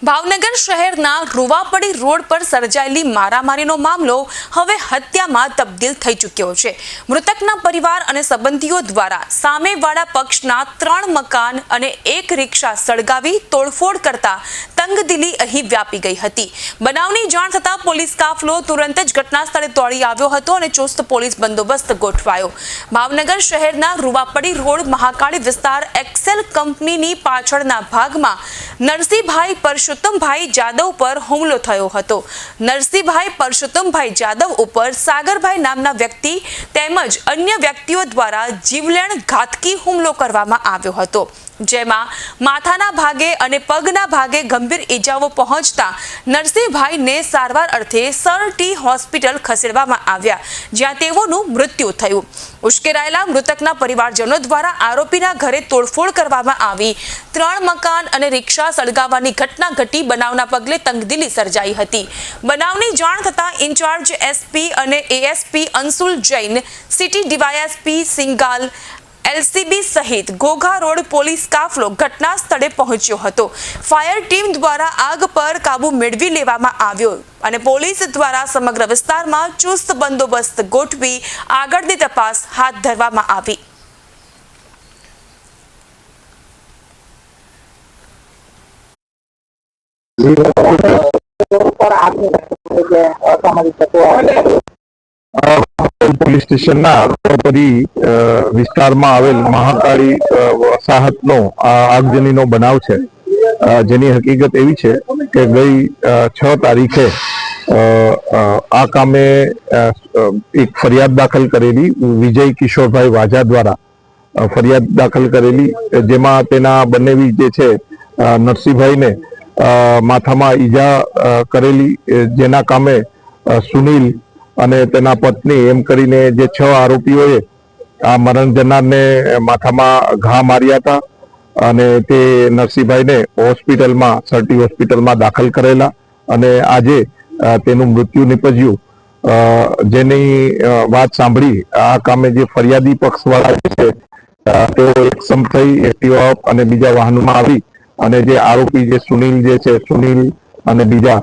ભાવનગર શહેરના રૂવાપડી રોડ પર સર્જાયેલી મારામારીનો મામલો હવે હત્યામાં તબદીલ થઈ ચૂક્યો છે। મૃતકના પરિવાર અને સંબંધીઓ દ્વારા સામેવાળા પક્ષના 3 મકાન અને 1 રિક્ષા સળગાવી તોડફોડ કરતા તંગદિલી અહીં વ્યાપી ગઈ હતી। બનાવની જાણ થતાં પોલીસ કાફલો તુરંત જ ઘટના સ્થળે દોડી આવ્યો હતો અને ચુસ્ત પોલીસ બંદોબસ્ત ગોઠવાયો। ભાવનગર શહેરના રૂવાપડી રોડ મહાકાળી વિસ્તાર એક્સેલ કંપનીની પાછળના ભાગમાં નરસિંહભાઈ પરશુત્તમભાઈ જાદવ પર હુમલો થયો હતો। નરસિંહભાઈ પરશુત્તમભાઈ જાદવ ઉપર સાગરભાઈ નામના વ્યક્તિ તેમજ અન્ય વ્યક્તિઓ દ્વારા જીવલેણ ઘાતકી હુમલો કરવામાં આવ્યો હતો, જેમાં માથાના ભાગે અને પગના ભાગે ગંભીર ઈજાઓ પહોંચતા નરસિંહભાઈને સારવાર અર્થે સર ટી હોસ્પિટલ ખસેડવામાં આવ્યા, જ્યાં તેઓનું મૃત્યુ થયું। ઉશ્કેરાયેલા મૃતકના પરિવારજનો દ્વારા આરોપીના ઘરે તોડફોડ કરવામાં આવી 3 મકાન અને રિક્ષા સળગાવવાની ઘટના ઘટી બનાવના પગલે તંગદિલી સર્જાઈ હતી। બનાવની જાણ થતાં ઇન્ચાર્જ એસપી અને ASP Anshul Jain, city DySP Singal, LCB સહિત ઘોઘા રોડ પોલીસ કાફલો ઘટના સ્થળે પહોંચ્યો હતો। ફાયર ટીમ દ્વારા આગ પર કાબુ મેળવી લેવામાં આવ્યો અને પોલીસ દ્વારા સમગ્ર વિસ્તારમાં ચુસ્ત બંદોબસ્ત ગોઠવી આગળની તપાસ હાથ ધરવામાં આવી। પોલીસ સ્ટેશનના રૂવાપડી વિસ્તારમાં આવેલ મહાકાળી વસાહતનો આગજનીનો બનાવ છે, જેની હકીકત એવી છે કે ગઈ 6 તારીખે આ કામે એક ફરિયાદ દાખલ કરેલી વિજય કિશોરભાઈ વાજા દ્વારા ફરિયાદ દાખલ કરેલી, જેમાં તેના બંનેવી જે છે નરસિંહભાઈને માથામાં ઈજા કરેલી, જેના કામે સુનિલ અને તેના પત્ની એમ કરીને જે 6 આરોપીઓએ આ મરણ જનારને માથામાં ઘા માર્યા હતા અને તે નરસિંહભાઈને હોસ્પિટલમાં સરટી હોસ્પિટલમાં દાખલ કરેલા અને આજે તેનું મૃત્યુ નિપજ્યું। જેની વાત સાંભળી આ કામે જે ફરિયાદી પક્ષવાળા છે તેઓ એકસમ થઈ એક્ટિવા અને બીજા વાહનોમાં આવી અને જે આરોપી જે સુનિલ છે સુનિલ અને બીજા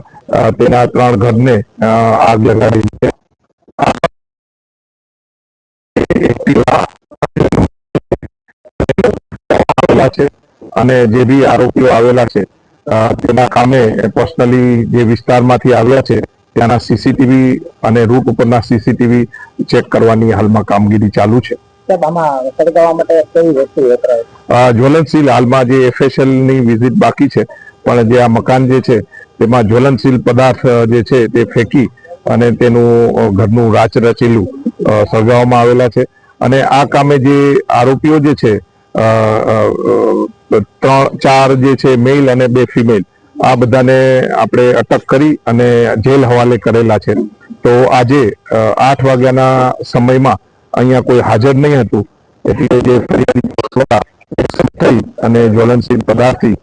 તેના 3 ઘરને આગ લગાડી છે। અને જે બી આરોપીઓ આવેલા છે તેના કામે પર્સનલી જે વિસ્તારમાંથી આવ્યા છે ત્યાંના સીસીટીવી અને રૂટ ઉપરના સીસીટીવી ચેક કરવાની હાલમાં કામગીરી ચાલુ છે। જ્વલનશીલ હાલમાં જે એફએસએલ ની વિઝિટ બાકી છે, પણ જે આ મકાન જે છે તેમાં જ્વલનશીલ પદાર્થ જે છે તે ફેંકી અને તેનું ઘરનું રાચ રચેલું સળગાવવામાં આવેલા છે અને આ કામે જે આરોપીઓ જે છે 4 જે છે મેલ અને 2 ફિમેલ, આ બધાને આપણે અટક કરી અને જેલ હવાલે કરેલા છે। તો આજે 8 વાગ્યાના સમયમાં અહીંયા કોઈ હાજર નહીં હતું, એટલે જે ફરિયાદી થઈ અને જ્વલનશીલ પદાર્થથી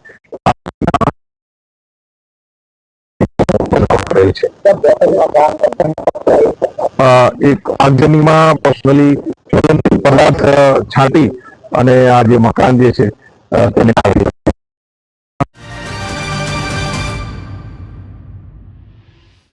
એક આગજનીમાં પર્સનલી જ્વલનશીલ પદાર્થ છાંટી અને આ જે મકાન જે છે તેને